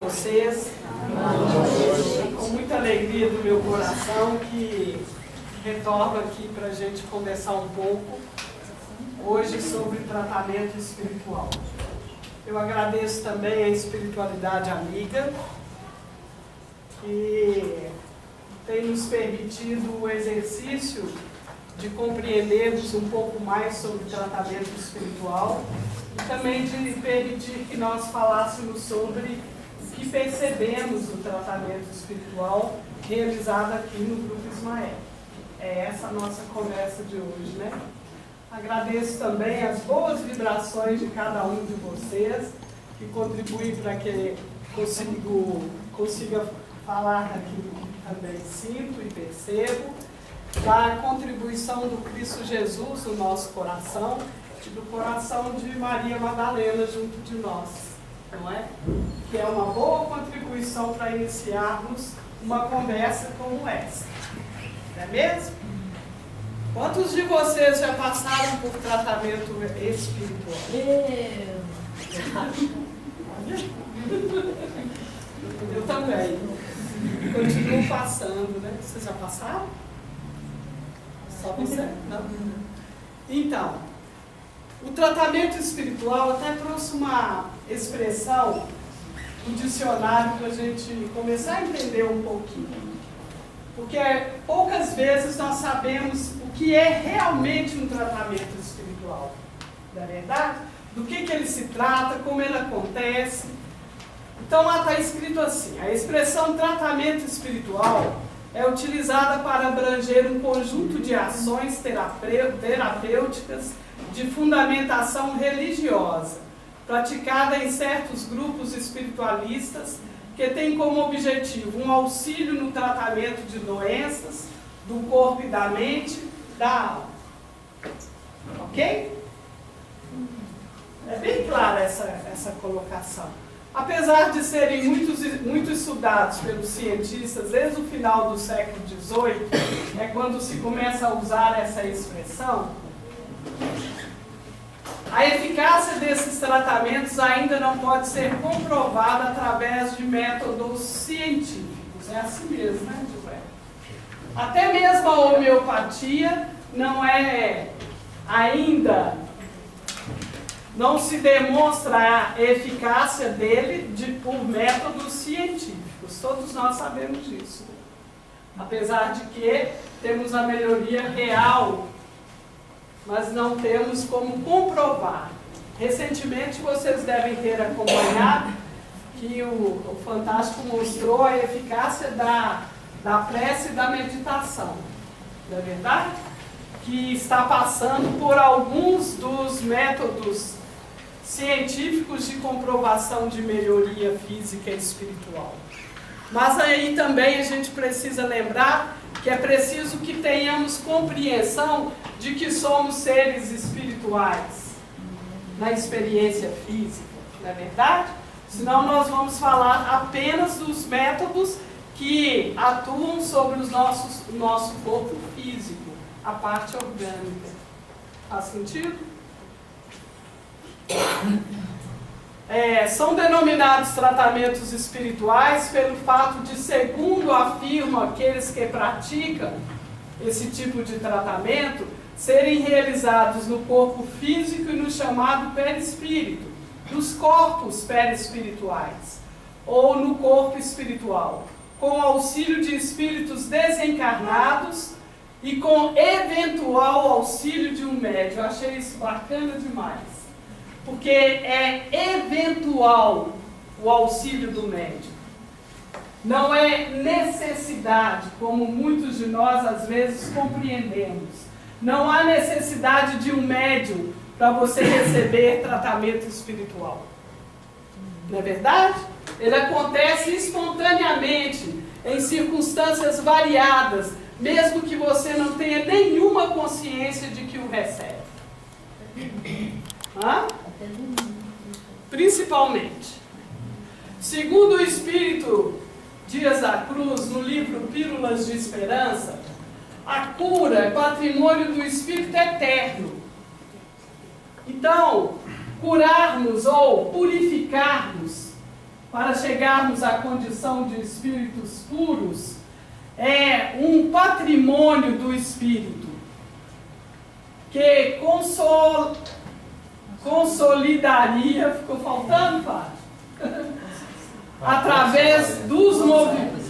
Vocês, com muita alegria do meu coração, que retorno aqui para a gente conversar um pouco hoje sobre tratamento espiritual. Eu agradeço também a espiritualidade amiga, que tem nos permitido o exercício de compreendermos um pouco mais sobre tratamento espiritual e também de permitir que nós falássemos sobre o que percebemos do tratamento espiritual realizado aqui no Grupo Ismael. É essa a nossa conversa de hoje, né? Agradeço também as boas vibrações de cada um de vocês, que contribuem para que consiga falar daquilo que também sinto e percebo, da contribuição do Cristo Jesus no nosso coração e do coração de Maria Madalena junto de nós, não é? Que é uma boa contribuição para iniciarmos uma conversa como essa, não é mesmo? Quantos de vocês já passaram por tratamento espiritual? Eu também. Continuo passando, né? Vocês já passaram? Só você? Não? Então, o tratamento espiritual até trouxe uma expressão no dicionário para a gente começar a entender um pouquinho. Porque poucas vezes nós sabemos o que é realmente um tratamento espiritual. Não é verdade? Do que ele se trata, como ele acontece. Então lá está escrito assim: a expressão tratamento espiritual é utilizada para abranger um conjunto de ações terapêuticas de fundamentação religiosa, praticada em certos grupos espiritualistas que tem como objetivo um auxílio no tratamento de doenças do corpo e da mente, da alma. Ok? É bem clara essa colocação. Apesar de serem muito estudados pelos cientistas desde o final do século XVIII, é quando se começa a usar essa expressão, a eficácia desses tratamentos ainda não pode ser comprovada através de métodos científicos. É assim mesmo, né, Gilberto? Até mesmo a homeopatia não se demonstra a eficácia dele por métodos científicos. Todos nós sabemos disso. Apesar de que temos a melhoria real, mas não temos como comprovar. Recentemente vocês devem ter acompanhado que o Fantástico mostrou a eficácia da prece e da meditação. Não é verdade? Que está passando por alguns dos métodos científicos de comprovação de melhoria física e espiritual. Mas aí também a gente precisa lembrar que é preciso que tenhamos compreensão de que somos seres espirituais na experiência física, não é verdade? Senão nós vamos falar apenas dos métodos que atuam sobre o nosso corpo físico, a parte orgânica. Faz sentido? São denominados tratamentos espirituais pelo fato de, segundo afirmam aqueles que praticam esse tipo de tratamento, serem realizados no corpo físico e no chamado perispírito, nos corpos perispirituais, ou no corpo espiritual, com auxílio de espíritos desencarnados e com eventual auxílio de um médium. Eu achei isso bacana demais. Porque é eventual o auxílio do médium. Não é necessidade, como muitos de nós às vezes compreendemos. Não há necessidade de um médium para você receber tratamento espiritual. Não é verdade? Ele acontece espontaneamente, em circunstâncias variadas, mesmo que você não tenha nenhuma consciência de que o recebe. Principalmente, segundo o Espírito Dias da Cruz, no livro Pílulas de Esperança, a cura é patrimônio do Espírito eterno. Então, curarmos ou purificarmos para chegarmos à condição de espíritos puros, é um patrimônio do Espírito, que consolidaria, ficou faltando, Padre? Através dos movimentos.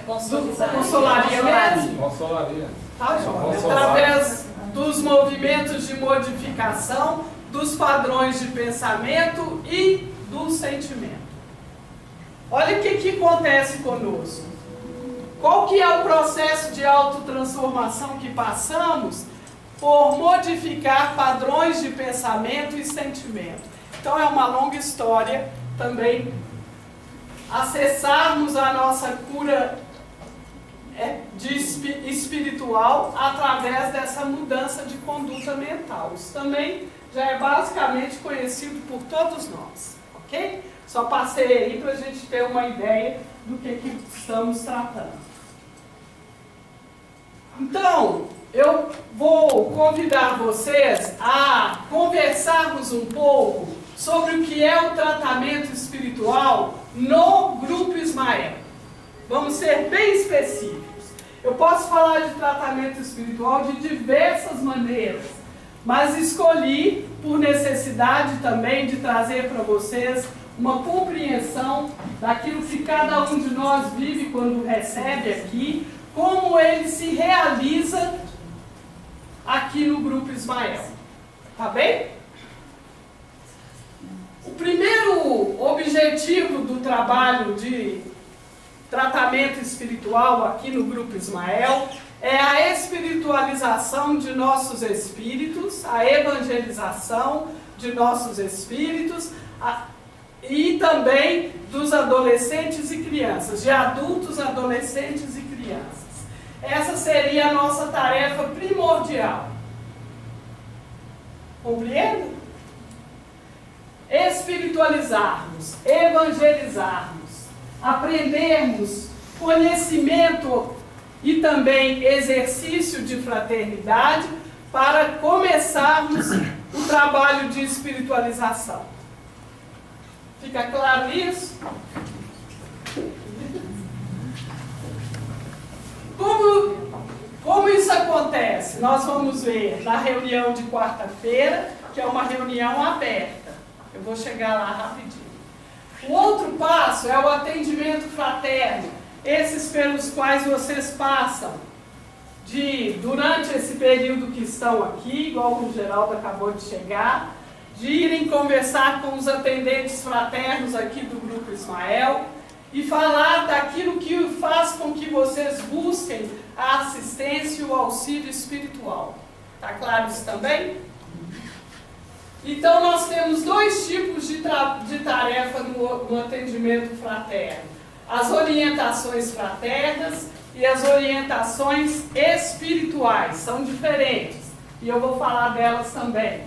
Consolaria mesmo? Consolaria. Tá, através dos movimentos de modificação, dos padrões de pensamento e do sentimento. Olha o que acontece conosco. Qual que é o processo de autotransformação que passamos? Por modificar padrões de pensamento e sentimento. Então é uma longa história também acessarmos a nossa cura espiritual através dessa mudança de conduta mental. Isso também já é basicamente conhecido por todos nós, ok? Só passei aí para a gente ter uma ideia do que estamos tratando. Então, eu vou convidar vocês a conversarmos um pouco sobre o que é o tratamento espiritual no Grupo Ismael. Vamos ser bem específicos. Eu posso falar de tratamento espiritual de diversas maneiras, mas escolhi, por necessidade também, de trazer para vocês uma compreensão daquilo que cada um de nós vive quando recebe aqui, como ele se realiza aqui no Grupo Ismael. Tá bem? O primeiro objetivo do trabalho de tratamento espiritual aqui no Grupo Ismael é a espiritualização de nossos espíritos, a evangelização de nossos espíritos e também dos adolescentes e crianças, de adultos, adolescentes e crianças. Essa seria a nossa tarefa primordial. Compreende? Espiritualizarmos, evangelizarmos, aprendermos conhecimento e também exercício de fraternidade para começarmos o trabalho de espiritualização. Fica claro isso? Como isso acontece? Nós vamos ver na reunião de quarta-feira, que é uma reunião aberta. Eu vou chegar lá rapidinho. O outro passo é o atendimento fraterno, esses pelos quais vocês passam durante esse período que estão aqui, igual o Geraldo acabou de chegar, de irem conversar com os atendentes fraternos aqui do Grupo Ismael e falar daquilo que faz com que vocês busquem a assistência e o auxílio espiritual. Está claro isso também? Então nós temos dois tipos de tarefa no atendimento fraterno. As orientações fraternas e as orientações espirituais. São diferentes. E eu vou falar delas também.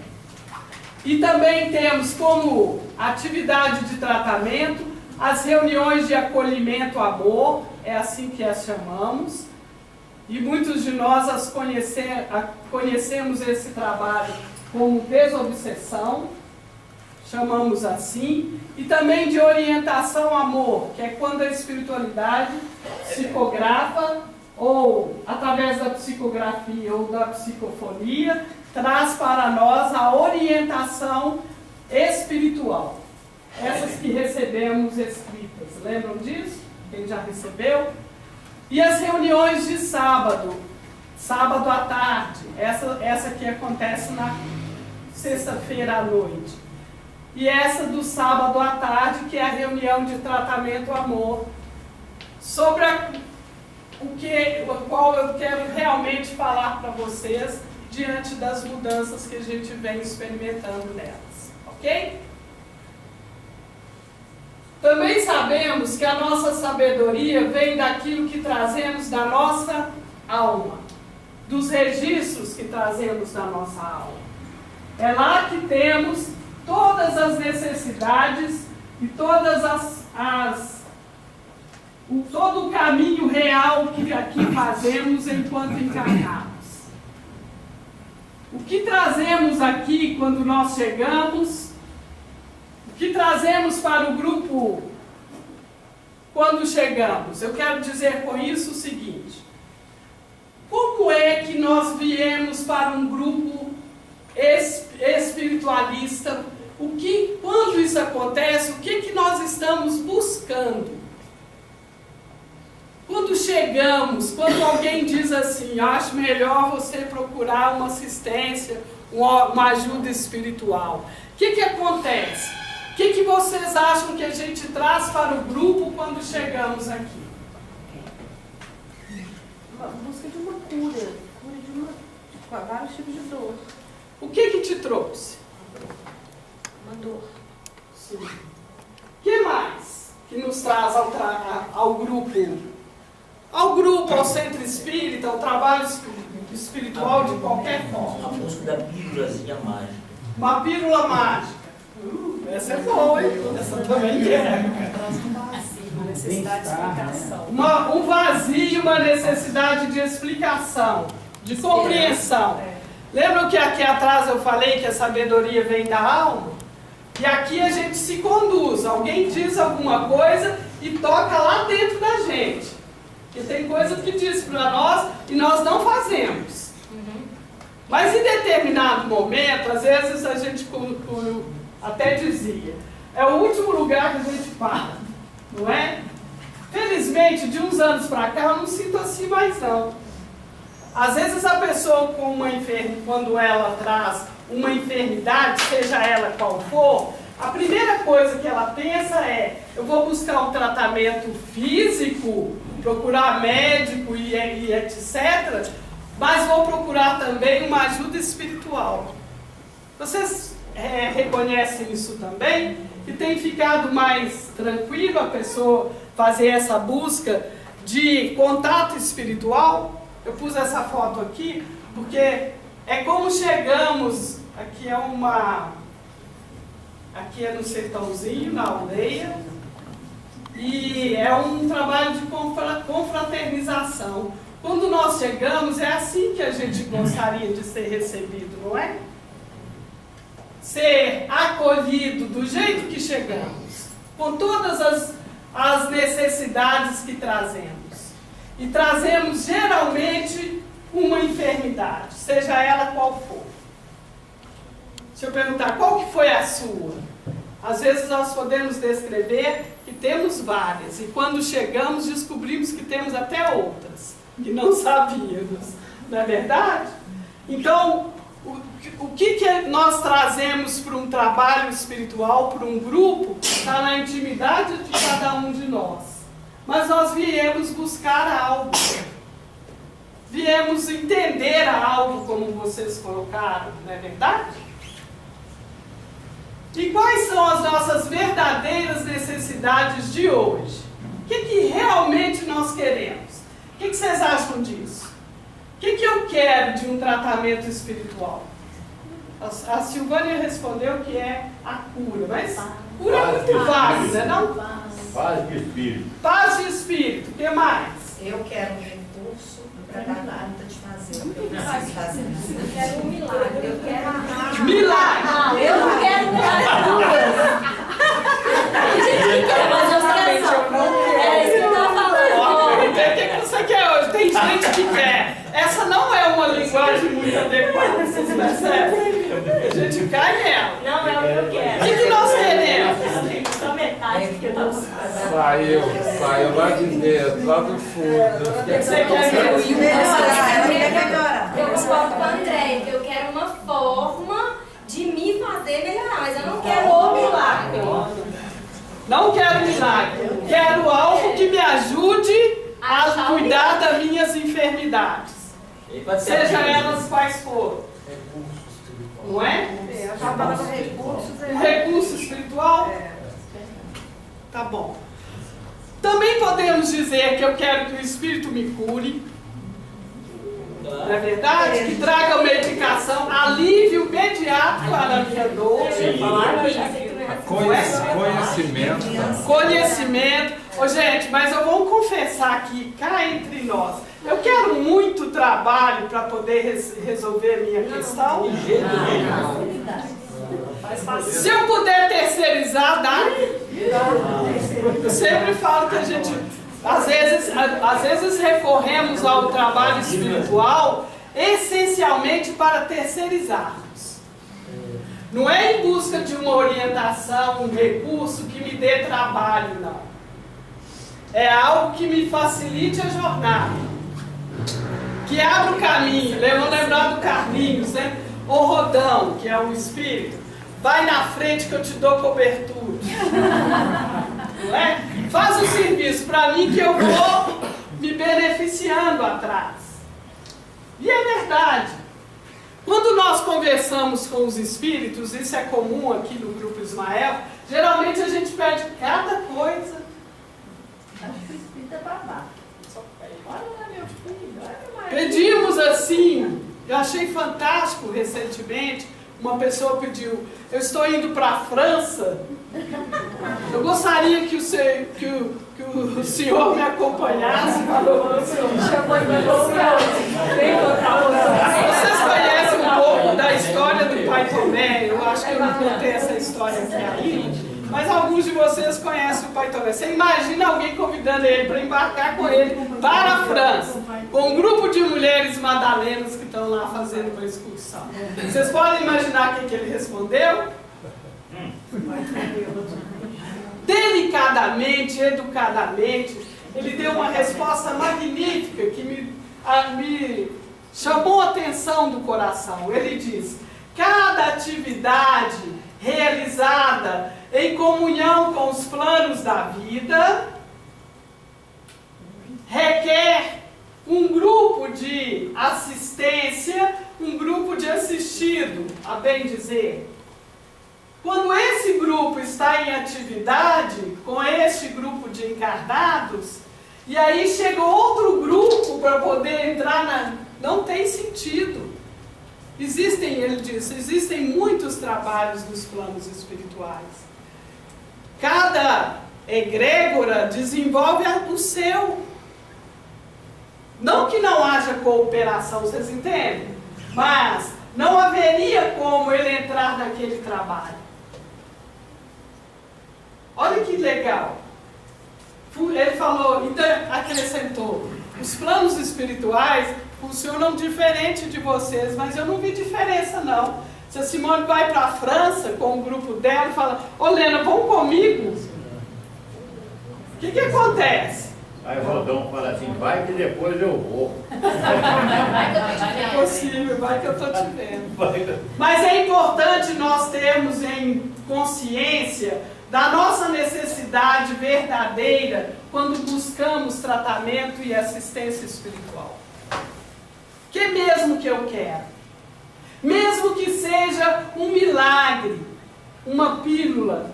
E também temos como atividade de tratamento as reuniões de acolhimento amor, é assim que as chamamos. E muitos de nós conhecemos esse trabalho como desobsessão, chamamos assim, e também de orientação amor, que é quando a espiritualidade psicografa, ou através da psicografia ou da psicofonia, traz para nós a orientação espiritual. Essas que recebemos escritas, lembram disso? Quem já recebeu? E as reuniões de sábado à tarde, essa que acontece na sexta-feira à noite. E essa do sábado à tarde, que é a reunião de tratamento amor, sobre o qual eu quero realmente falar para vocês, diante das mudanças que a gente vem experimentando nelas. Ok? Também sabemos que a nossa sabedoria vem daquilo que trazemos da nossa alma, dos registros que trazemos da nossa alma. É lá que temos todas as necessidades e todo o caminho real que aqui fazemos enquanto encarnados. O que trazemos aqui quando nós chegamos, o que trazemos para o grupo quando chegamos. Eu quero dizer com isso o seguinte: como é que nós viemos para um grupo espiritualista? Quando isso acontece, o que nós estamos buscando? Quando chegamos, quando alguém diz assim, acho melhor você procurar uma assistência, uma ajuda espiritual, o que acontece? O que vocês acham que a gente traz para o grupo quando chegamos aqui? Uma busca de uma cura de vários tipos de dor. O que te trouxe? Uma dor. Sim. O que mais que nos traz ao grupo? Ao grupo, ao centro espírita, ao trabalho espiritual de qualquer forma. A busca da pílulazinha mágica. Uma pílula mágica. Essa é boa, hein? Essa também é. Uma necessidade de explicação. Um vazio, uma necessidade de explicação, de compreensão. Lembram que aqui atrás eu falei que a sabedoria vem da alma? E aqui a gente se conduz. Alguém diz alguma coisa e toca lá dentro da gente. Porque tem coisa que diz para nós e nós não fazemos. Mas em determinado momento, às vezes a gente até dizia, é o último lugar que a gente para, não é? Felizmente, de uns anos para cá, eu não sinto assim mais não. Às vezes a pessoa com quando ela traz uma enfermidade, seja ela qual for, a primeira coisa que ela pensa é, eu vou buscar um tratamento físico, procurar médico e etc., mas vou procurar também uma ajuda espiritual. Vocês reconhecem isso também? Que tem ficado mais tranquilo a pessoa fazer essa busca de contato espiritual? Eu pus essa foto aqui porque é como chegamos, aqui é no sertãozinho, na aldeia, e é um trabalho de confraternização. Quando nós chegamos, é assim que a gente gostaria de ser recebido, não é? Ser acolhido do jeito que chegamos, com todas as necessidades que trazemos. E trazemos geralmente uma enfermidade, seja ela qual for. Deixa eu perguntar, qual que foi a sua? Às vezes nós podemos descrever que temos várias, e quando chegamos descobrimos que temos até outras, que não sabíamos, não é verdade? Então, o que nós trazemos para um trabalho espiritual, para um grupo, está na intimidade de cada um de nós. Mas nós viemos buscar algo. Viemos entender algo, como vocês colocaram, não é verdade? E quais são as nossas verdadeiras necessidades de hoje? O que realmente nós queremos? O que vocês acham disso? O que eu quero de um tratamento espiritual? A Silvânia respondeu que é a cura, mas cura é muito vago, né? Não? Paz de espírito. Paz de espírito, o que mais? Eu quero um recurso para dar conta de fazer o que eu preciso fazer. Eu quero um milagre. Eu quero milagre. Não, eu não quero milagre. Mas eu não quero. É isso que eu estava falando. O que você quer hoje? Tem gente que quer. Essa não é uma linguagem muito adequada, vocês percebem? A gente cai nela. Não é o que eu quero. O que nós queremos? Só metade que eu não sei. Saiu lá de dentro, lá do fundo. O que você quer mesmo? Eu concordo com a Andréia, que eu quero uma forma de me fazer melhorar, mas eu não quero o milagre. Não quero milagre. Quero algo que me ajude a cuidar das minhas enfermidades. Seja elas quais forem. Não é? A palavra recursos Um recurso espiritual? Tá bom. Também podemos dizer que eu quero que o Espírito me cure. Não é verdade? Que traga medicação, alívio imediato para a minha dor. Conhecimento. Conhecimento. Ô, gente, mas eu vou confessar aqui, cá entre nós. Eu quero muito trabalho para poder resolver a minha questão. De jeito nenhum. Se eu puder terceirizar, dá. Eu sempre falo que a gente, às vezes recorremos ao trabalho espiritual essencialmente para terceirizarmos. Não é em busca de uma orientação, um recurso que me dê trabalho, não. É algo que me facilite a jornada, que abra o caminho. Vamos lembrar do Carlinhos, né? O Rodão, que é um espírito, vai na frente que eu te dou cobertura. Não é? Faz o serviço para mim que eu vou me beneficiando atrás. E é verdade. Quando nós conversamos com os espíritos, isso é comum aqui no Grupo Ismael, geralmente a gente pede cada coisa. Acho que o espírito é babá. Olha lá, meu filho, olha lá. Pedimos assim, eu achei fantástico recentemente, uma pessoa pediu, eu estou indo para a França, eu gostaria que o senhor me acompanhasse. Vocês conhecem um pouco da história do Pai Tomé? Eu acho que eu não contei essa história aqui ainda. Mas alguns de vocês conhecem o Pai Tomé. Você imagina alguém convidando ele para embarcar com ele para a França, com um grupo de mulheres madalenas que estão lá fazendo uma excursão. Vocês podem imaginar o que ele respondeu? Delicadamente, educadamente, ele deu uma resposta magnífica que me chamou a atenção do coração. Ele diz: cada atividade realizada em comunhão com os planos da vida requer um grupo de assistência, um grupo de assistido, a bem dizer. Quando esse grupo está em atividade com este grupo de encarnados, e aí chega outro grupo para poder entrar na... Não tem sentido. Ele disse, existem muitos trabalhos nos planos espirituais. Cada egrégora desenvolve o seu. Não que não haja cooperação, vocês entendem? Mas não haveria como ele entrar naquele trabalho. Olha que legal. Ele falou, então acrescentou, os planos espirituais funcionam diferente de vocês, mas eu não vi diferença não. Se a Simone vai para a França com o grupo dela e fala, ô Lena, vamos comigo? O que acontece? Aí o Rodão fala assim, vai que depois eu vou. É possível, vai que eu estou te vendo. Mas é importante nós termos em consciência da nossa necessidade verdadeira quando buscamos tratamento e assistência espiritual. Que mesmo que eu quero, mesmo que seja um milagre, uma pílula,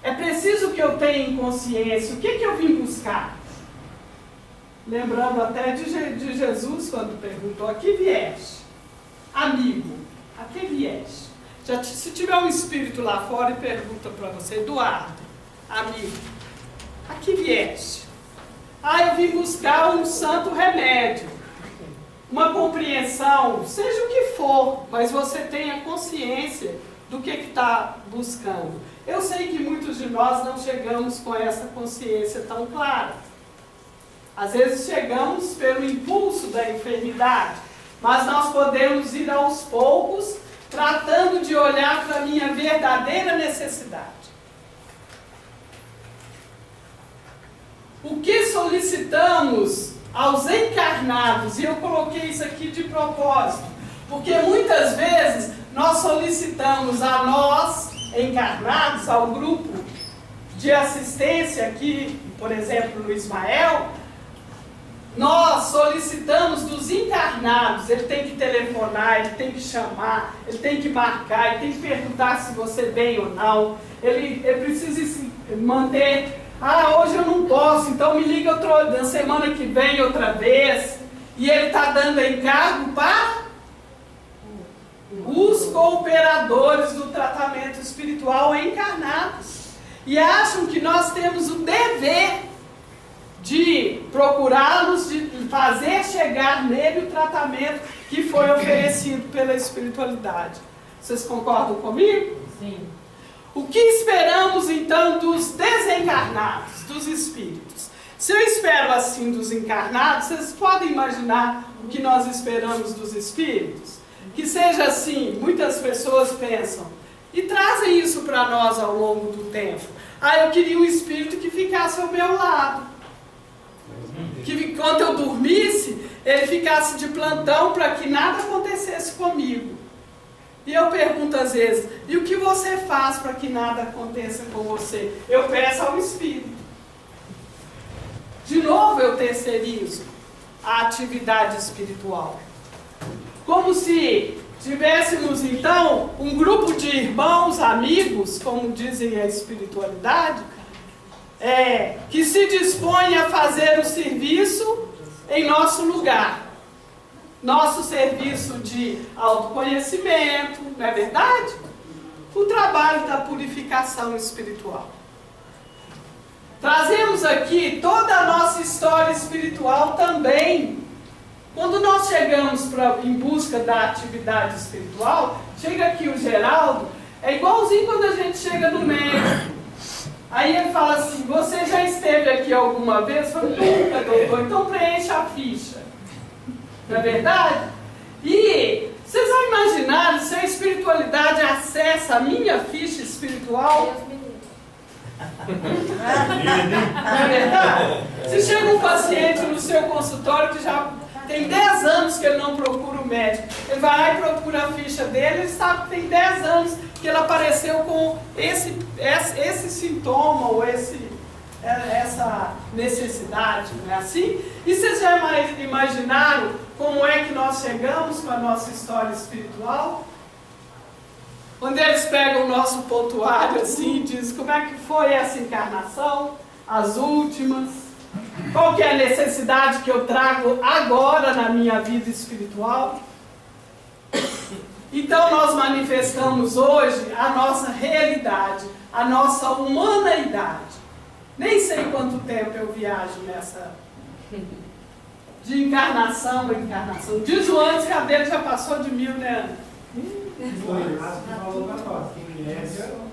é preciso que eu tenha em consciência o que eu vim buscar. Lembrando até de Jesus quando perguntou, a que vieste? Amigo, a que vieste? Se tiver um espírito lá fora e pergunta para você, Eduardo, amigo, a que vieste? Eu vim buscar um santo remédio, uma compreensão, seja o que for, mas você tenha consciência do que está buscando. Eu sei que muitos de nós não chegamos com essa consciência tão clara. Às vezes chegamos pelo impulso da enfermidade, mas nós podemos ir aos poucos, tratando de olhar para a minha verdadeira necessidade. O que solicitamos aos encarnados, e eu coloquei isso aqui de propósito, porque muitas vezes nós solicitamos a nós, encarnados, ao grupo de assistência aqui, por exemplo, no Ismael, nós solicitamos dos encarnados, ele tem que telefonar, ele tem que chamar, ele tem que marcar, ele tem que perguntar se você vem ou não, ele precisa se manter, hoje eu não posso, então me liga na semana que vem outra vez, e ele está dando encargo para os cooperadores do tratamento espiritual encarnados, e acham que nós temos o dever de procurá-los, de fazer chegar nele o tratamento que foi oferecido pela espiritualidade. Vocês concordam comigo? Sim. O que esperamos então dos desencarnados, dos espíritos? Se eu espero assim dos encarnados, vocês podem imaginar o que nós esperamos dos espíritos? Que seja assim, muitas pessoas pensam, e trazem isso para nós ao longo do tempo. Eu queria um espírito que ficasse ao meu lado. Que enquanto eu dormisse, ele ficasse de plantão para que nada acontecesse comigo. E eu pergunto às vezes, e o que você faz para que nada aconteça com você? Eu peço ao Espírito. De novo eu terceirizo a atividade espiritual. Como se tivéssemos então um grupo de irmãos, amigos, como dizem a espiritualidade, que se dispõe a fazer o serviço em nosso lugar. Nosso serviço de autoconhecimento, não é verdade? O trabalho da purificação espiritual. Trazemos aqui toda a nossa história espiritual também. Quando nós chegamos em busca da atividade espiritual, chega aqui o Geraldo, é igualzinho quando a gente chega no médico. Aí ele fala assim, você já esteve aqui alguma vez? Eu falo, nunca, doutor, então preencha a ficha. Não é verdade? E vocês já imaginaram se a espiritualidade acessa a minha ficha espiritual? Não é verdade? Se chega um paciente no seu consultório que já tem 10 anos que ele não procura o médico, ele vai lá e procura a ficha dele, ele sabe que tem 10 anos que ele apareceu com esse sintoma ou essa necessidade, não é assim? E vocês já imaginaram como é que nós chegamos com a nossa história espiritual? Quando eles pegam o nosso pontuário assim e dizem como é que foi essa encarnação, as últimas, qual que é a necessidade que eu trago agora na minha vida espiritual? Então nós manifestamos hoje a nossa realidade, a nossa humanidade. Nem sei quanto tempo eu viajo nessa de encarnação em encarnação. Diz o antes que a dele já passou de 1000, né, Ana?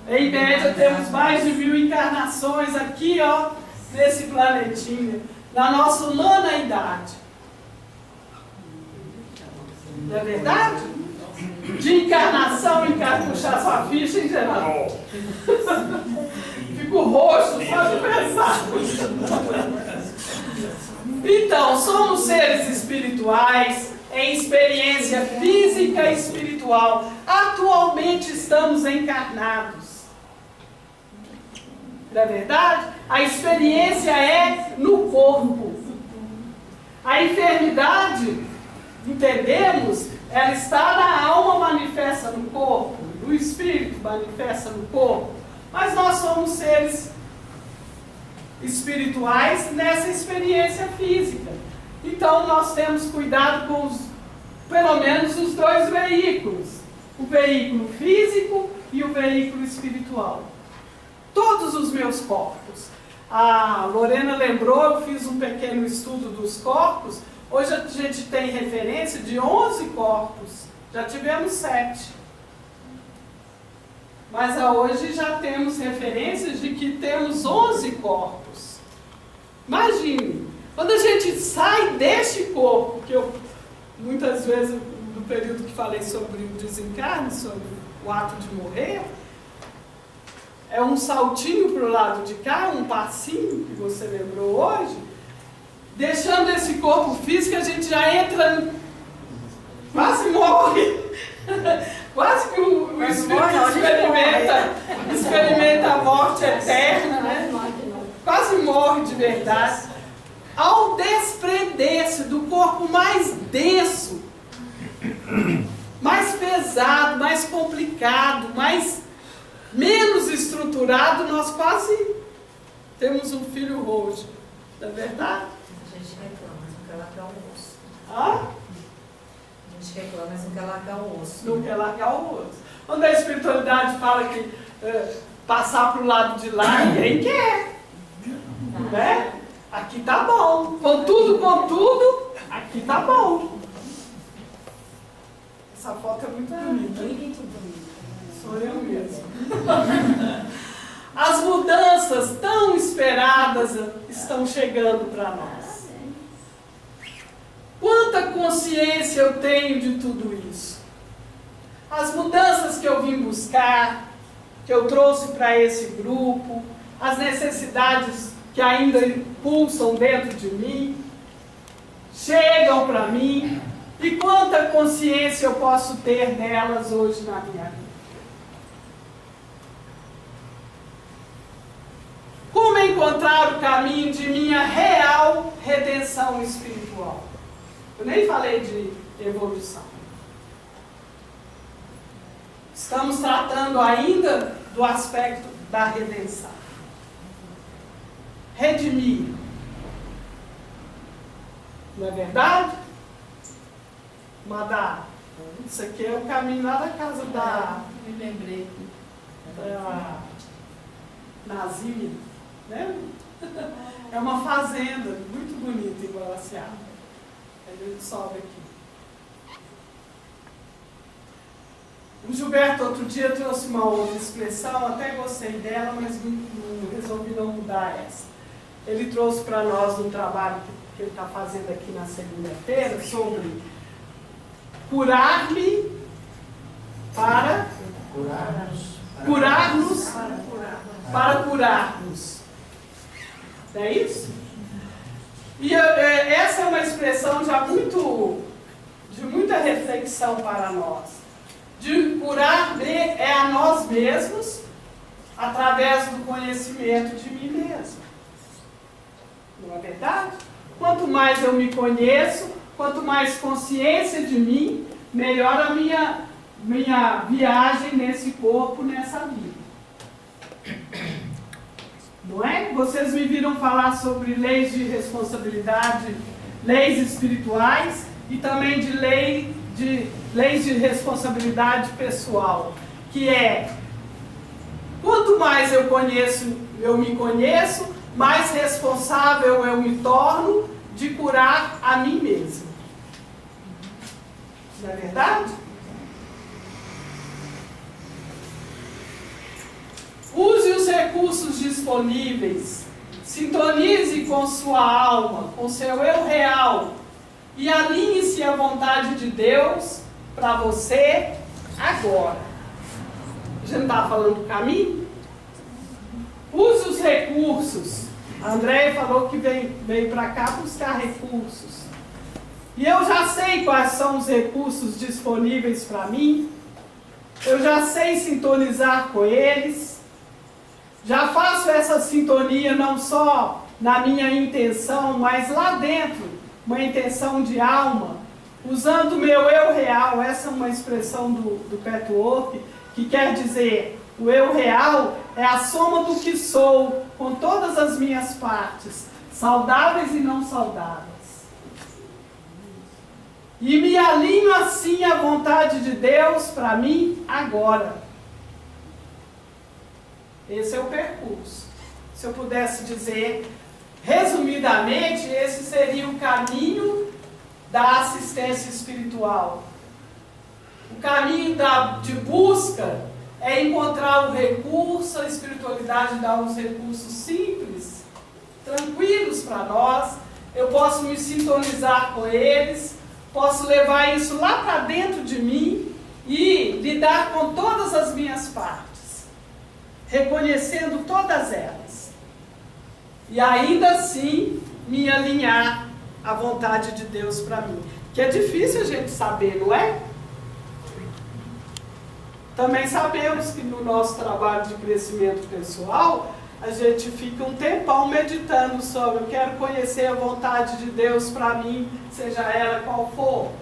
Em média temos mais de 1000 encarnações aqui, ó, nesse planetinha, na nossa humanidade. Não é verdade? De encarnação em puxar sua ficha em geral. Fico roxo só de pensar. Então, somos seres espirituais em experiência física e espiritual. Atualmente estamos encarnados. Não é verdade? A experiência é no corpo. A enfermidade, entendemos, ela está na alma, manifesta no corpo. O espírito manifesta no corpo. Mas nós somos seres espirituais nessa experiência física. Então nós temos cuidado com pelo menos os 2 veículos. O veículo físico e o veículo espiritual. Todos os meus corpos. A Lorena lembrou, eu fiz um pequeno estudo dos corpos. Hoje a gente tem referência de 11 corpos. Já tivemos 7. Mas hoje já temos referências de que temos 11 corpos. Imagine, quando a gente sai deste corpo, que eu, muitas vezes, no período que falei sobre o desencarne, sobre o ato de morrer, é um saltinho para o lado de cá, um passinho que você lembrou hoje, deixando esse corpo físico, a gente já entra, quase morre. Quase que o espírito experimenta a morte eterna, né? Quase morre de verdade. Ao desprender-se do corpo mais denso, mais pesado, mais complicado, menos estruturado, nós quase temos um filho roxo. Não é verdade? A gente reclama, mas não quer largar o osso. Hã? A gente reclama, mas não quer largar o osso. Não quer largar o osso. Quando a espiritualidade fala que passar para o lado de lá, ninguém quer. Né? Aqui tá bom. Contudo, aqui tá bom. Essa foto é muito bonita. Sou eu mesmo. As mudanças tão esperadas estão chegando para nós. Quanta consciência eu tenho de tudo isso? As mudanças que eu vim buscar, que eu trouxe para esse grupo, as necessidades que ainda pulsam dentro de mim, chegam para mim, e quanta consciência eu posso ter delas hoje na minha vida. Como encontrar o caminho de minha real redenção espiritual? Eu nem falei de evolução. Estamos tratando ainda do aspecto da redenção. Redimir. Não é verdade? Madá, isso aqui é o caminho lá da casa da... Me lembrei aqui. Da Nazir, né? É uma fazenda muito bonita em Guaraciaba. A gente sobe aqui. O Gilberto outro dia trouxe uma outra expressão, até gostei dela, mas resolvi não mudar essa. Ele trouxe para nós um trabalho que ele está fazendo aqui na segunda-feira sobre curar-me para curarmos para curarmos. Não é isso? E essa é uma expressão já de muita reflexão para nós. De curar é a nós mesmos através do conhecimento de mim mesmo. Não é verdade? Quanto mais eu me conheço, quanto mais consciência de mim, melhor a minha viagem nesse corpo, nessa vida. Não é? Vocês me viram falar sobre leis de responsabilidade, leis espirituais e também de leis de responsabilidade pessoal, que é, quanto mais eu me conheço, mais responsável eu me torno de curar a mim mesmo. Não é verdade? Use os recursos disponíveis, sintonize com sua alma, com seu eu real e alinhe-se à vontade de Deus para você agora. A gente não está falando do caminho? Use os recursos. A Andréia falou que veio para cá buscar recursos. E eu já sei quais são os recursos disponíveis para mim. Eu já sei sintonizar com eles. Já faço essa sintonia não só na minha intenção, mas lá dentro, uma intenção de alma, usando o meu eu real. Essa é uma expressão do Petwork, que quer dizer, o eu real é a soma do que sou, com todas as minhas partes, saudáveis e não saudáveis. E me alinho assim à vontade de Deus para mim agora. Esse é o percurso. Se eu pudesse dizer, resumidamente, esse seria o caminho da assistência espiritual. O caminho de busca é encontrar o recurso, a espiritualidade dá uns recursos simples, tranquilos para nós. Eu posso me sintonizar com eles, posso levar isso lá para dentro de mim e lidar com todas as minhas partes, reconhecendo todas elas. E ainda assim, me alinhar à vontade de Deus para mim. Que é difícil a gente saber, não é? Também sabemos que no nosso trabalho de crescimento pessoal, a gente fica um tempão meditando sobre, eu quero conhecer a vontade de Deus para mim, seja ela qual for.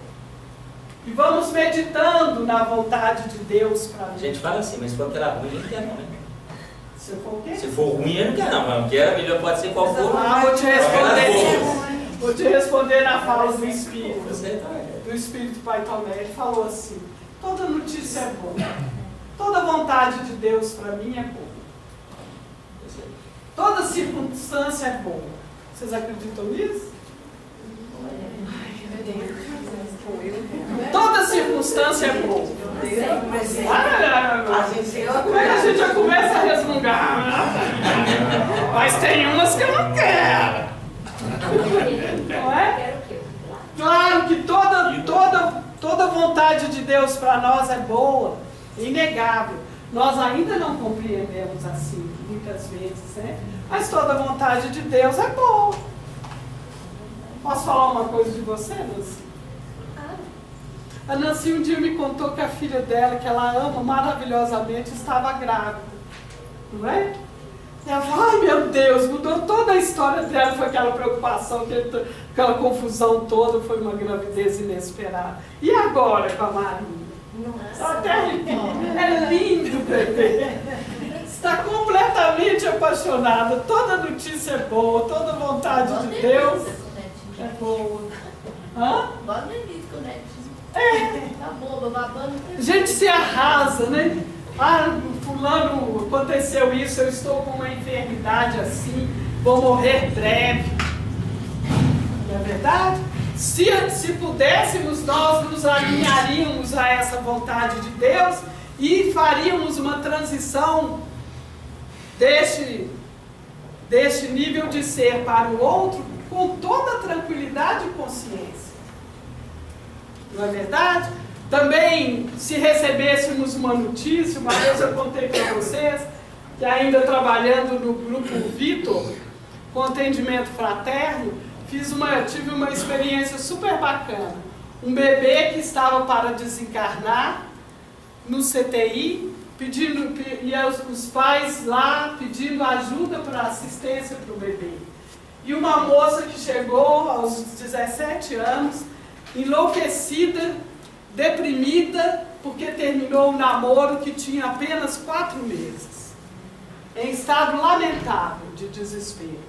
E vamos meditando na vontade de Deus para mim. A gente fala assim, mas se for aquela ruim, ele não quer não, né? Se for o quê? Se for ruim, ele não quer não, mas o que é melhor pode ser qual for. Vou te responder. Vou te responder na fala do Espírito. Você tá. Do Espírito Pai Tomé. Ele falou assim, toda notícia é boa. Toda vontade de Deus para mim é boa. Toda circunstância é boa. Vocês acreditam nisso? Ai, Toda circunstância é boa. A gente já começa a resmungar. Mas tem umas que eu não quero. Não é? Claro que toda vontade de Deus para nós é boa, inegável. Nós ainda não compreendemos assim, muitas vezes, né? Mas toda vontade de Deus é boa. Posso falar uma coisa de você, Nancy? A Nancy um dia me contou que a filha dela, que ela ama maravilhosamente, estava grávida. Não é? E ela falou, ai meu Deus, mudou toda a história dela, foi aquela preocupação, aquela confusão toda, foi uma gravidez inesperada. E agora com a Maria? Até é lindo o bebê. Está completamente apaixonada, toda notícia é boa, toda vontade de Deus é boa. Hã? Bota no início com o netinho. Tá boba, babando. A gente se arrasa, né? Ah, fulano, aconteceu isso, eu estou com uma enfermidade assim, vou morrer breve. Não é verdade? Se pudéssemos, nós nos alinharíamos a essa vontade de Deus e faríamos uma transição deste nível de ser para o outro com toda a tranquilidade e consciência. Não é verdade? Também, se recebêssemos uma notícia, uma vez eu contei para vocês, que ainda trabalhando no grupo Vitor, com atendimento fraterno, tive uma experiência super bacana. Um bebê que estava para desencarnar no CTI, e os pais lá pedindo ajuda para assistência para o bebê. E uma moça que chegou aos 17 anos, enlouquecida, deprimida, porque terminou um namoro que tinha apenas 4 meses, em estado lamentável de desespero.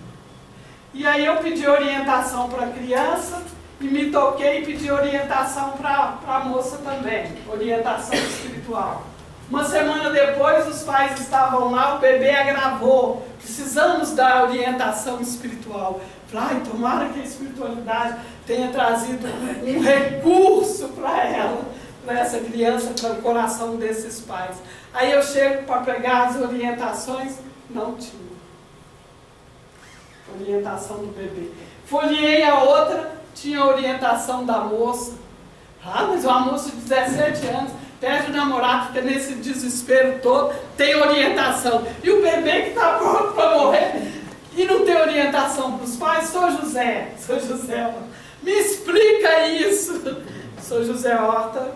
E aí eu pedi orientação para a criança e me toquei e pedi orientação para a moça também, orientação espiritual. Uma semana depois os pais estavam lá, o bebê agravou, precisamos dar orientação espiritual. Falei, tomara que a espiritualidade tenha trazido um recurso para ela, para essa criança, para o coração desses pais. Aí eu chego para pegar as orientações, não tinha. Orientação do bebê. Folhei a outra, tinha orientação da moça. Ah, mas uma moça de 17 anos, perde o namorado, fica nesse desespero todo, tem orientação. E o bebê que está pronto para morrer e não tem orientação para os pais? Sou José, me explica isso. Sou José Horta,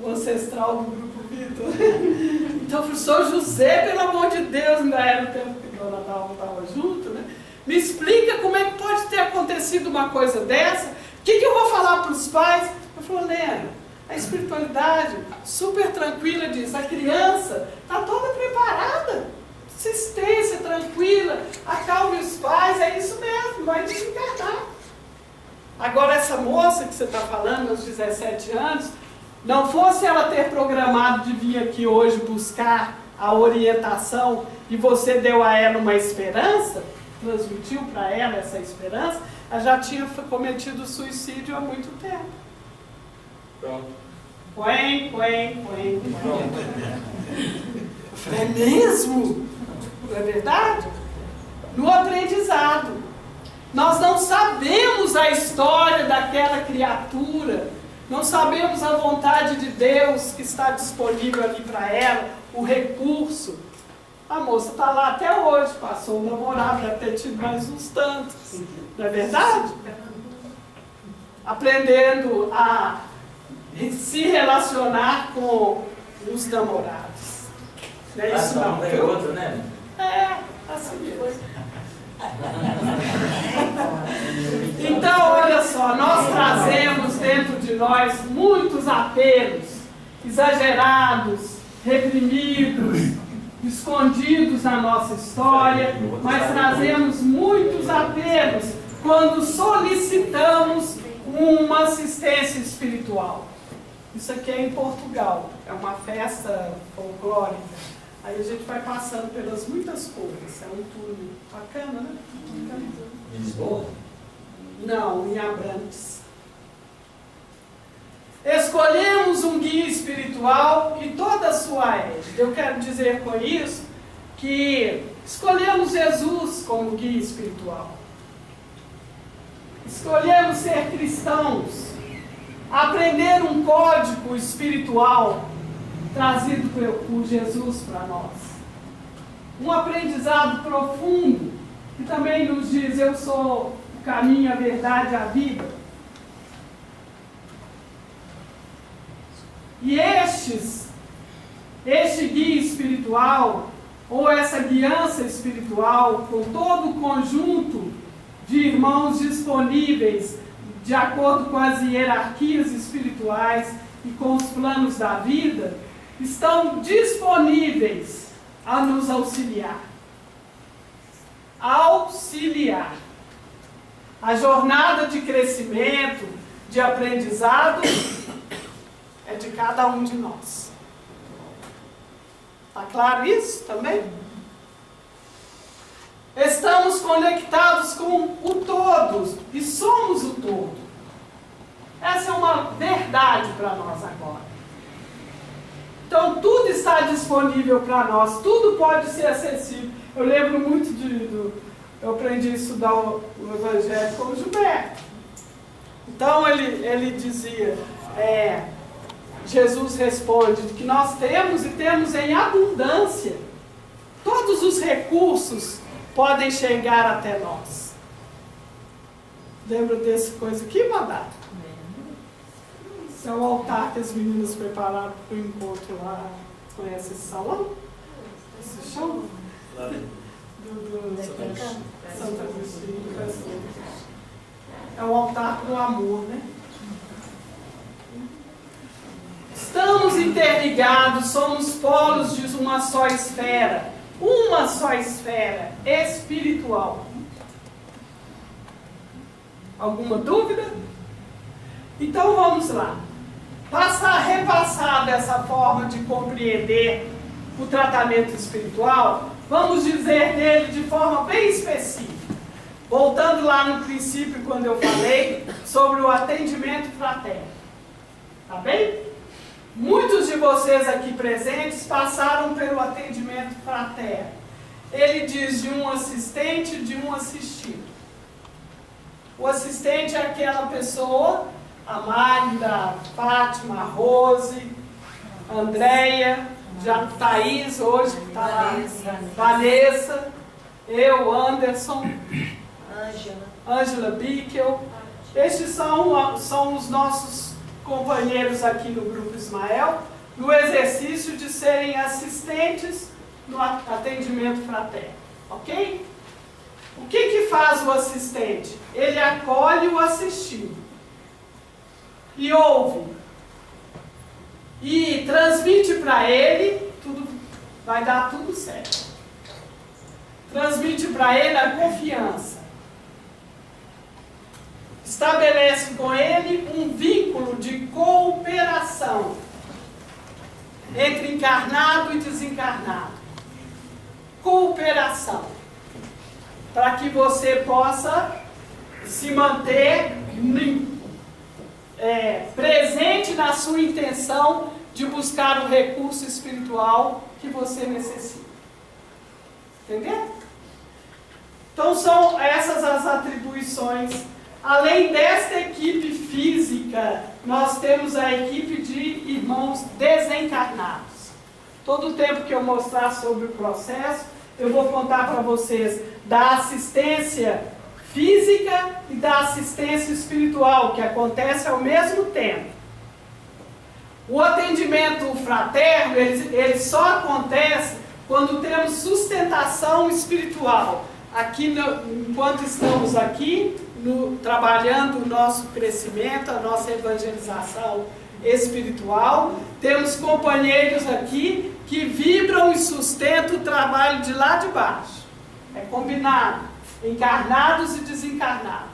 o ancestral do grupo Vitor. Então, sou José, pelo amor de Deus, ainda era o tempo que Dona Dalva estava junto, né? Me explica como é que pode ter acontecido uma coisa dessa. O que eu vou falar para os pais? Eu falo, Nena, a espiritualidade super tranquila diz, a criança está toda preparada, assistência tranquila, acalme os pais, é isso mesmo, vai desencarnar. Agora essa moça que você está falando, aos 17 anos, não fosse ela ter programado de vir aqui hoje buscar a orientação e você deu a ela uma esperança, transmitiu para ela essa esperança, ela já tinha cometido suicídio há muito tempo. Pronto. É mesmo? Não é verdade? No aprendizado. Nós não sabemos a história daquela criatura, não sabemos a vontade de Deus que está disponível ali para ela, o recurso. A moça está lá até hoje, passou um namorado, deve ter tido mais uns tantos. Não é verdade? Aprendendo a se relacionar com os namorados. Não é isso não, tem viu? outro, né? Assim mesmo. Então, olha só, nós trazemos dentro de nós muitos apelos exagerados, reprimidos, escondidos na nossa história, mas trazemos muitos apelos quando solicitamos uma assistência espiritual. Isso aqui é em Portugal, é uma festa folclórica. Aí a gente vai passando pelas muitas cores, é um tour bacana, né? De Lisboa? Não, em Abrantes. Escolhemos um guia espiritual e toda a sua égide. Eu quero dizer com isso que escolhemos Jesus como guia espiritual. Escolhemos ser cristãos, aprender um código espiritual trazido por Jesus para nós. Um aprendizado profundo que também nos diz: eu sou o caminho, a verdade e a vida. E este guia espiritual, ou essa guiança espiritual, com todo o conjunto de irmãos disponíveis, de acordo com as hierarquias espirituais e com os planos da vida, estão disponíveis a nos auxiliar. Auxiliar. A jornada de crescimento, de aprendizado, é de cada um de nós. Está claro isso também? Estamos conectados com o todo e somos o todo. Essa é uma verdade para nós agora. Então tudo está disponível para nós, tudo pode ser acessível. Eu lembro muito eu aprendi a estudar o Evangelho com o Gilberto. Então ele dizia, Jesus responde que nós temos e temos em abundância. Todos os recursos podem chegar até nós. Lembra dessa coisa aqui, Madá? Esse é o altar que as meninas prepararam para o encontro lá. Conhece esse salão? Esse chão? Santa Cristina. É o altar para o amor, né? Estamos interligados, somos polos de uma só esfera espiritual. Alguma dúvida? Então vamos lá. Repassar dessa forma de compreender o tratamento espiritual, vamos dizer dele de forma bem específica. Voltando lá no princípio, quando eu falei sobre o atendimento fraterno. Tá bem? Muitos de vocês aqui presentes passaram pelo atendimento fraterno. Ele diz de um assistente e de um assistido. O assistente é aquela pessoa, a Magda, a Fátima, a Rose, a Andréia, já Thaís hoje que está lá, Vanessa, eu, Anderson, Ângela Bickel. Estes são os nossos companheiros aqui no Grupo Ismael, no exercício de serem assistentes no atendimento fraterno, ok? O que faz o assistente? Ele acolhe o assistido e ouve e transmite para ele, vai dar tudo certo. Transmite para ele a confiança. Estabelece com ele um vínculo de cooperação entre encarnado e desencarnado. Cooperação. Para que você possa se manter presente na sua intenção de buscar o recurso espiritual que você necessita. Entendeu? Então são essas as atribuições. Além desta equipe física, nós temos a equipe de irmãos desencarnados. Todo o tempo que eu mostrar sobre o processo, eu vou contar para vocês da assistência física e da assistência espiritual, que acontece ao mesmo tempo. O atendimento fraterno, ele só acontece quando temos sustentação espiritual. Aqui, enquanto estamos aqui, trabalhando o nosso crescimento, a nossa evangelização espiritual, temos companheiros aqui que vibram e sustentam o trabalho de lá de baixo. É combinado, encarnados e desencarnados.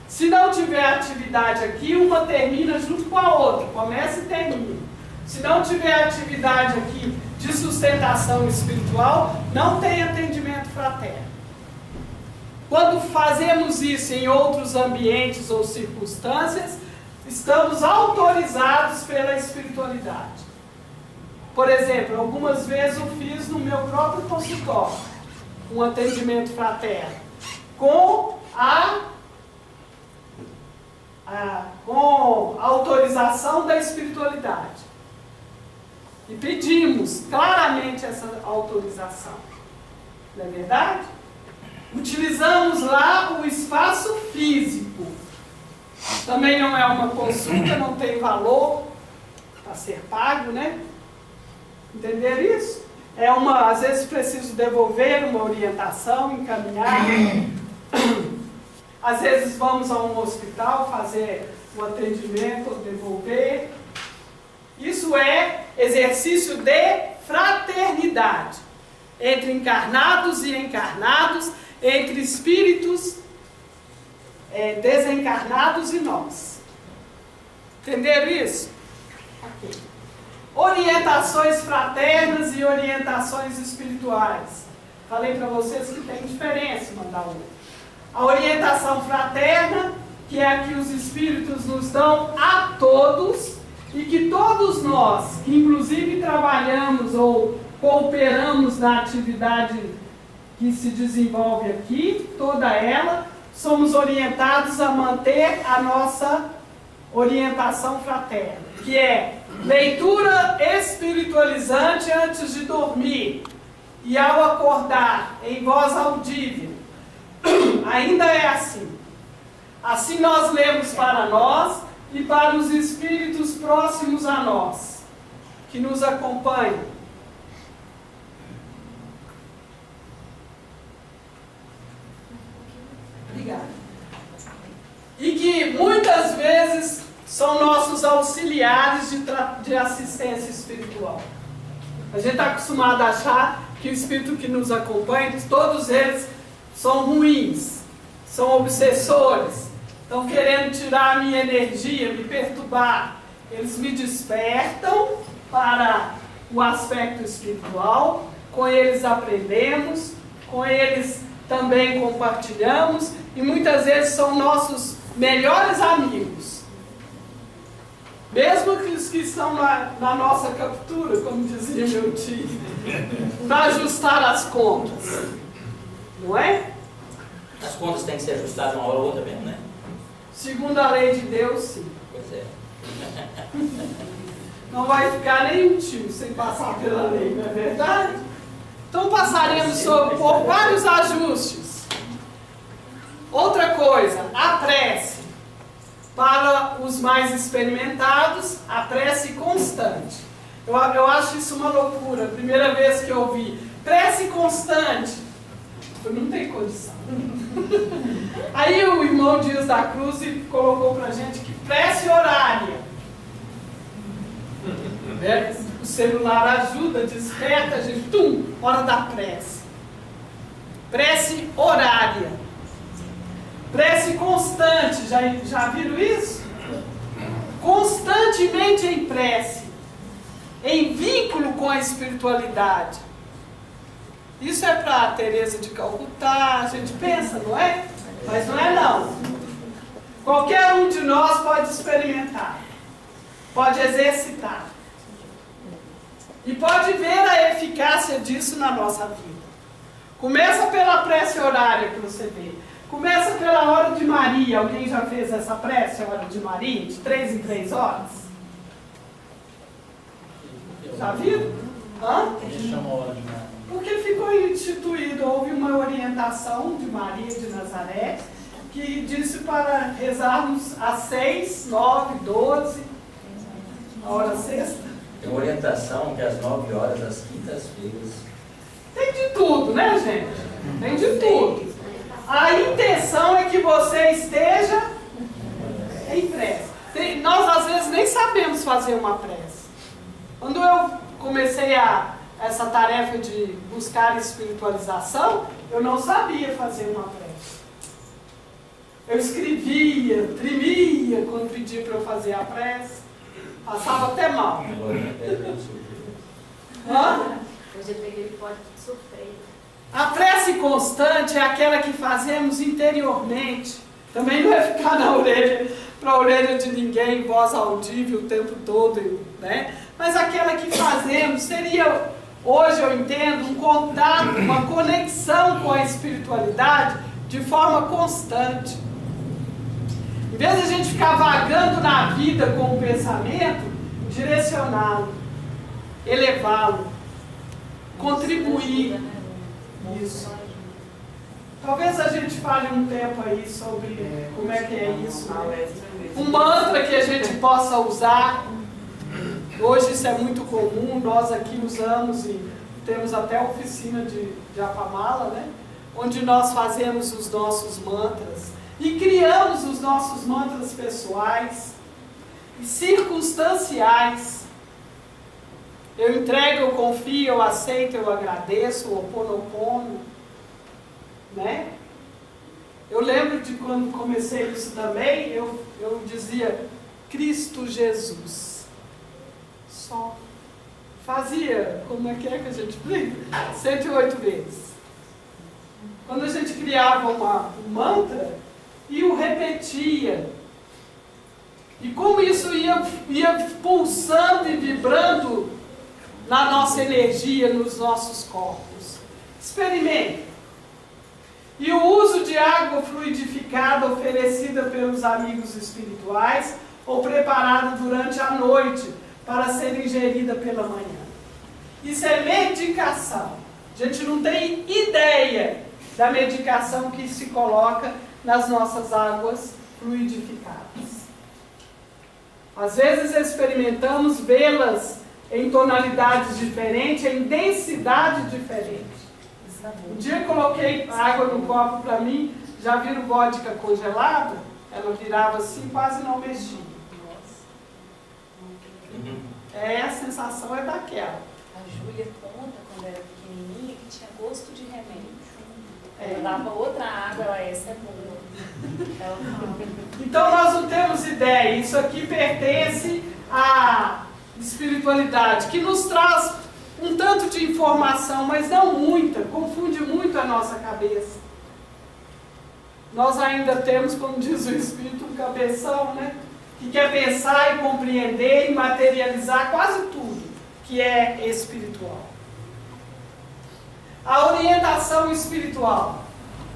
Se não tiver atividade aqui, uma termina junto com a outra, começa e termina. Se não tiver atividade aqui de sustentação espiritual, não tem atendimento fraterno. Quando fazemos isso em outros ambientes ou circunstâncias, estamos autorizados pela espiritualidade. Por exemplo, algumas vezes eu fiz no meu próprio consultório um atendimento fraterno com a autorização da espiritualidade. E pedimos claramente essa autorização. Não é verdade? Utilizamos lá o espaço físico. Também não é uma consulta, não tem valor para ser pago, né? Entender isso? Às vezes preciso devolver uma orientação, encaminhar. Às vezes vamos a um hospital fazer um atendimento ou devolver. Isso é exercício de fraternidade entre encarnados e encarnados, entre espíritos desencarnados e nós. Entenderam isso? Ok. Orientações fraternas e orientações espirituais. Falei para vocês que tem diferença uma da outra. A orientação fraterna, que é a que os espíritos nos dão a todos, e que todos nós, que inclusive trabalhamos ou cooperamos na atividade que se desenvolve aqui, toda ela, somos orientados a manter a nossa orientação fraterna, que é leitura espiritualizante antes de dormir e ao acordar em voz audível. Ainda é assim. Assim nós lemos para nós e para os espíritos próximos a nós, que nos acompanham. Obrigada. E que muitas vezes são nossos auxiliares de assistência espiritual. A gente está acostumado a achar que o espírito que nos acompanha, todos eles são ruins, são obsessores, estão querendo tirar a minha energia, me perturbar. Eles me despertam para o aspecto espiritual, com eles aprendemos, com eles também compartilhamos, e muitas vezes são nossos melhores amigos. Mesmo que os que estão na nossa captura, como dizia meu tio, para ajustar as contas. Não é? As contas têm que ser ajustadas uma hora ou outra mesmo, né? Segundo a lei de Deus, sim. Pois é. Não vai ficar nem um tio sem passar pela lei, não é verdade? Então passaremos por vários ajustes. Outra coisa, a prece. Para os mais experimentados, a prece constante. Eu acho isso uma loucura. A primeira vez que eu ouvi prece constante, eu não tenho condição. Aí o irmão Dias da Cruz colocou pra gente que prece horária. O celular ajuda, desperta a gente, hora da prece. Prece horária. Prece constante, já viram isso? Constantemente em prece, em vínculo com a espiritualidade. Isso é para Teresa de Calcutá, a gente pensa, não é? Mas não é não. Qualquer um de nós pode experimentar, pode exercitar. E pode ver a eficácia disso na nossa vida. Começa pela prece horária que você vê. Começa pela hora de Maria. Alguém já fez essa prece, a hora de Maria? De 3 em 3 horas? Já viu? Hã? Chama a hora de Maria. Porque ficou instituído, houve uma orientação de Maria de Nazaré, que disse para rezarmos às 6, 9, 12, a hora sexta. Tem uma orientação que às 9 horas, às quintas-feiras. Tem de tudo, né, gente? Tem de tudo. A intenção é que você esteja em prece. Nós, às vezes, nem sabemos fazer uma prece. Quando eu comecei essa tarefa de buscar espiritualização, eu não sabia fazer uma prece. Eu escrevia, tremia quando pedia para eu fazer a prece. Passava até mal. Hã? Hoje eu peguei ele pode de surpresa. A prece constante é aquela que fazemos interiormente. Também não é ficar para a orelha de ninguém, em voz audível o tempo todo, né? Mas aquela que fazemos seria, hoje eu entendo, um contato, uma conexão com a espiritualidade de forma constante. Em vez de a gente ficar vagando na vida com o pensamento, direcioná-lo, elevá-lo, contribuir. Isso. Talvez a gente fale um tempo aí sobre como é que é isso, né? Um mantra que a gente possa usar. Hoje isso é muito comum, nós aqui usamos e temos até oficina de Japamala, né? Onde nós fazemos os nossos mantras e criamos os nossos mantras pessoais e circunstanciais. Eu entrego, eu confio, eu aceito, eu agradeço, o Ho'oponopono, né? Eu lembro de quando comecei isso também, eu dizia Cristo Jesus. Só. Fazia, como é que a gente explica? 108 vezes. Quando a gente criava um mantra e o repetia, e como isso ia pulsando e vibrando na nossa energia, nos nossos corpos. Experimente. E o uso de água fluidificada oferecida pelos amigos espirituais ou preparada durante a noite para ser ingerida pela manhã. Isso é medicação. A gente não tem ideia da medicação que se coloca nas nossas águas fluidificadas. Às vezes experimentamos vê-las em tonalidades diferentes, em densidade diferente. Um dia eu coloquei água no copo para mim, já viram vodka congelada? Ela virava assim, quase não mexia. A sensação é daquela. A Júlia conta, quando era pequenininha, que tinha gosto de remédio. Ela dava outra água, essa é boa. Então nós não temos ideia, isso aqui pertence à espiritualidade, que nos traz um tanto de informação, mas não muita, confunde muito a nossa cabeça. Nós ainda temos, como diz o Espírito, um cabeção, né? Que quer pensar e compreender e materializar quase tudo que é espiritual. A orientação espiritual,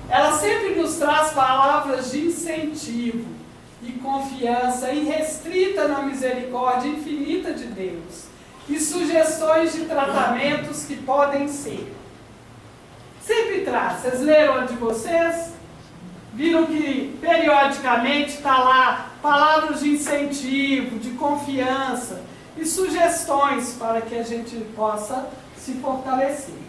ela sempre nos traz palavras de incentivo e confiança irrestrita na misericórdia infinita de Deus e sugestões de tratamentos que podem ser. Sempre traz. Vocês leram a de vocês? Viram que periodicamente está lá palavras de incentivo, de confiança e sugestões para que a gente possa se fortalecer.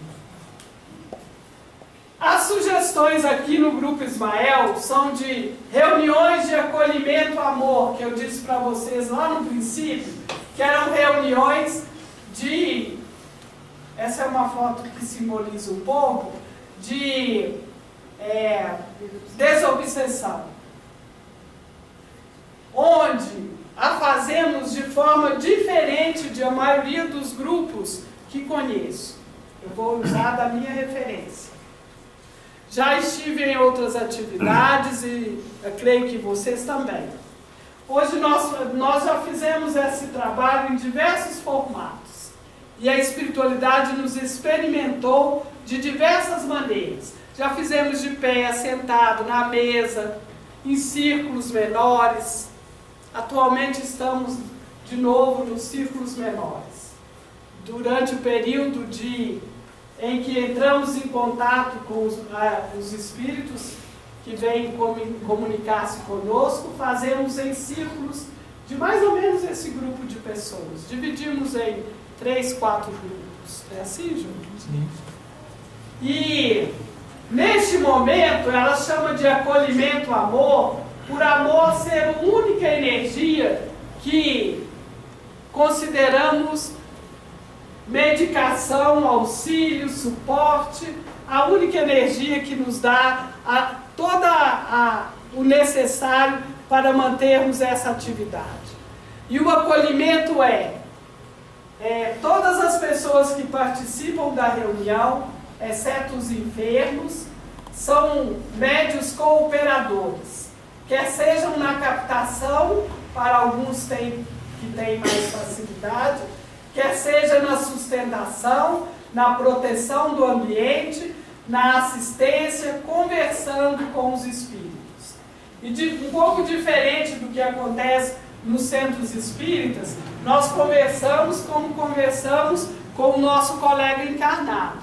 As sugestões aqui no Grupo Ismael são de reuniões de acolhimento amor, que eu disse para vocês lá no princípio, que eram reuniões de, essa é uma foto que simboliza um pouco, de desobsessão, onde a fazemos de forma diferente de a maioria dos grupos que conheço. Eu vou usar da minha referência. Já estive em outras atividades e eu creio que vocês também. Hoje nós já fizemos esse trabalho em diversos formatos. E a espiritualidade nos experimentou de diversas maneiras. Já fizemos de pé, sentado, na mesa, em círculos menores. Atualmente estamos de novo nos círculos menores. Durante o período em que entramos em contato com os espíritos que vêm comunicar-se conosco, fazemos em círculos de mais ou menos esse grupo de pessoas. Dividimos em 3, 4 grupos. É assim, Júlio? Sim. E neste momento ela chama de acolhimento amor, por amor ser a única energia que consideramos medicação, auxílio, suporte, a única energia que nos dá o necessário para mantermos essa atividade. E o acolhimento todas as pessoas que participam da reunião, exceto os enfermos, são médios cooperadores, quer sejam na captação, para alguns que têm mais facilidade, quer seja na sustentação, na proteção do ambiente, na assistência, conversando com os espíritos. E um pouco diferente do que acontece nos centros espíritas, nós conversamos como conversamos com o nosso colega encarnado.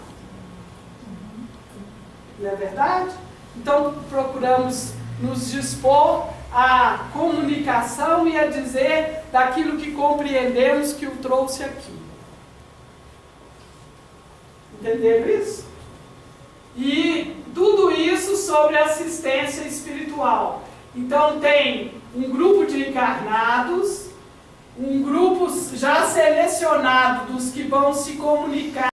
Não é verdade? Então, procuramos nos dispor à comunicação e a dizer daquilo que compreendemos que o trouxe aqui. Entenderam isso? E tudo isso sobre assistência espiritual. Então, tem um grupo de encarnados, um grupo já selecionado dos que vão se comunicar